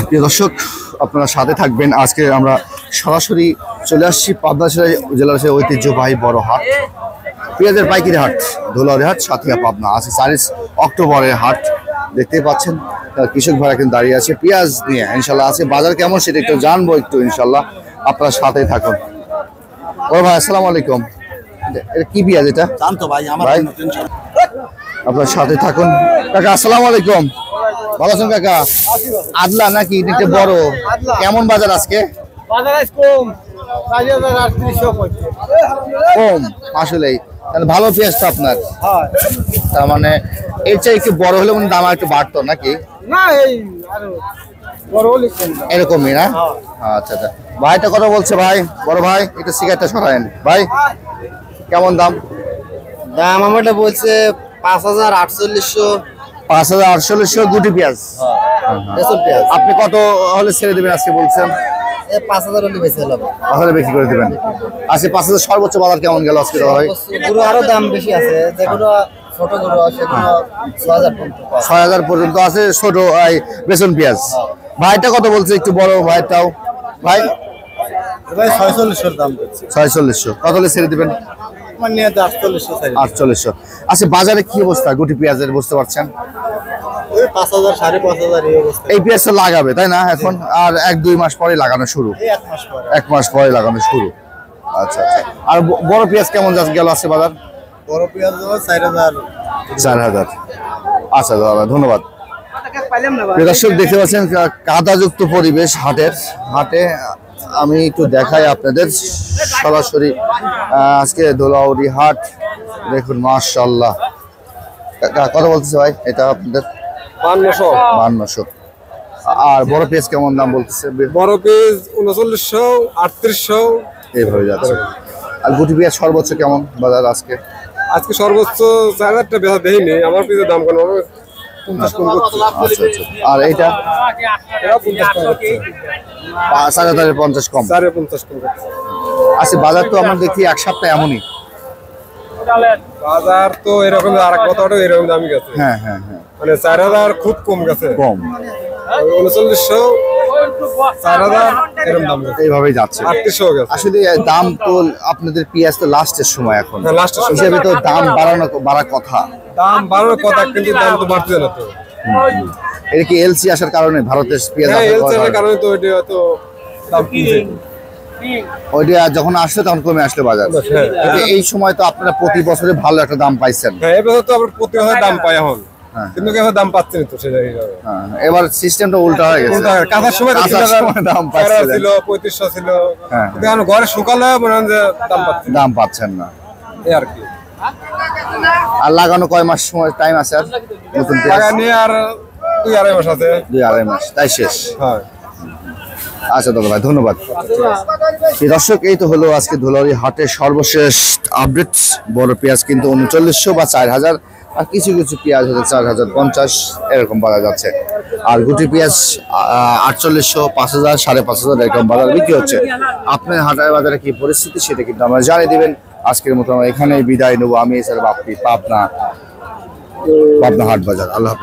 প্রিয় দর্শক, আপনারা সাথে থাকবেন। আজকে আমরা সরাসরি চলে আসছি পাবনা জেলার ঐতিহ্যবাহী বড় হাট, পেঁয়াজের পাইকারি হাট, ধুলাউড়ি হাট, সাথিয়া পাবনা। আছে 4 অক্টোবরের হাট, দেখতেই পাচ্ছেন কৃষক ভাইরা কিন্তু দাঁড়িয়ে আছে পেঁয়াজ নিয়ে। ইনশাল্লাহ আছে বাজার কেমন সেটা একটু জানবো, একটু ইনশাল্লাহ আপনারা সাথেই থাকুন। ও ভাই, আসসালামু আলাইকুম। এটা কি পেঁয়াজ? এটা জানতো ভাই, আমার আপনার সাথে থাকুন। কাকা আসসালামু আলাইকুম, ভালো আছেন কাকা? আদলা নাকি একটু বড়? কেমন বাজার আজকে? কম আসলেই, ভালো পেঁয়াজ তো আপনার। তার মানে এর চেয়ে একটু বড় হলে দাম একটু বাড়তো নাকি? এরকমই না? আচ্ছা আচ্ছা। ভাইটা কত বলছে ভাই? বড় ভাই একটু সিগারেটটা সরায়েন ভাই। কেমন দাম? দাম আমারটা বলছে 5,4800। 5,4800 গুটি পেঁয়াজ। আপনি কত হলে ছেড়ে দেবেন আজকে বলছেন? 5,000 হলে বেশি হলো, তাহলে বেশি করে দেবেন। আজকে 5,000 সর্বোচ্চ বাজার কেমন গেল আজকে ভাই? গরু আরো দাম বেশি আছে, যেগুলো ছোট গরু সেগুলো 6,000 পর্যন্ত আছে ছোট বেসন পেঁয়াজ। ভাইটা কত বলছে একটু বড় ভাইটাও? ভাই 4600 দাম বলছে। 4600 কত হলে ছেড়ে দিবেন? আমার নিয়ে 4800। আচ্ছা, বাজারে কি অবস্থা গুটি পেঁয়াজের বুঝতে পারছেন? 5,000 5,500 এই অবস্থা। এই পেঁয়াজটা লাগাবে তাই না এখন? আর 1-2 মাস পরে লাগানো শুরু? 1 মাস পরে লাগানো শুরু। আচ্ছা আচ্ছা। আর বড় পেঁয়াজ কেমন গেল আছে বাজার? বড় পেঁয়াজ 4,000। 4,000। আচ্ছা দাদা, ধন্যবাদ। দর্শক দেখতে পাচ্ছেন কাদাযুক্ত পরিবেশ হাটে। আমি একটু দেখাই আপনাদের সরাসরি আজকে ধুলাউড়ি হাট। দেখুন মাশাআল্লাহ। কত বলতেছে ভাই এটা আপনাদের? 5200। আর বড় পেঁয়াজ কেমন দাম বলতেছে? বড় পেঁয়াজ 3900, 3800 এইভাবে যাচ্ছে। আর গুটি পেঁয়াজ সর্বোচ্চ কেমন বাজার আজকে? আজকে সর্বোচ্চ 4,000 টাকা বেচা দেয়নি। আমার পেঁয়াজের দাম কেন 50 কম করছে। আচ্ছা আচ্ছা। আর এইটা 4,000 50 কম। 4,50 কম করছে। আচ্ছা, বাজার তো আমরা দেখি এক সপ্তাহ এমনই। বাজার তো এরকম, আর কতটা এরকম দামই গেছে। হ্যাঁ, মানে 4,000 খুব কম গেছে। 3900, 4,000 এরকম দাম গেছে। এইভাবেই যাচ্ছে। 3800 গেছে। আসলে দাম তো আপনাদের পেঁয়াজ তো লাস্টের সময়, এখন লাস্টের সময় হিসেবে তো দাম বাড়ার কথা। দাম বাড়ার কথা, কিন্তু দাম তো বাড়ছে না তো। এটা কি এলসি আসার কারণে ভারতের পেঁয়াজ এর কারণে তো এটা তো দাম কমছে। ওইটা যখন আসছে তখন কমে আসলে বাজার। এই সময় তো আপনারা প্রতি বছরে ভালো একটা দাম পাইছেন। হ্যাঁ, এবার তো আমরা প্রতি বছর দাম পাই এখন, কিন্তু এখন দাম পাচ্ছি না তো সেটাই। এবার সিস্টেমটা উল্টা হয়ে গেছে। কাঁচার সময় দাম পাচ্ছিল 3500 ছিল, এখন ঘরে শুকালে মনে হয় যে দাম পাচ্ছেন না এই আর কি। আর লাগানো কয় মাস সময় টাইম আছে? আর নতুন পেঁয়াজ নিয়ে আর 2-2.5 মাস আছে। 2-2.5 মাস তাই শেষ। হ্যাঁ। আচ্ছা দাদা ভাই, ধন্যবাদ। দর্শক, এই তো হলো আজকে ধুলাউড়ি হাটের সর্বশেষ আপডেট। বড় পেঁয়াজ কিন্তু 3900 বা 4,000, আর কিছু কিছু পেঁয়াজ হচ্ছে 4,050 এরকম পাওয়া যাচ্ছে। আর গুটি পেঁয়াজ 4800, 5,000, 5,500 এরকম বাজার বিক্রি হচ্ছে। আপনার হাটের বাজারে কি পরিস্থিতি সেটা কিন্তু আমরা জানিয়ে দিবেন। আজকের মতো আমরা এখানেই বিদায় নেবো। আমি এছাড়া বাপ্পি, পাবনা হাট বাজার। আল্লাহ হাফেজ।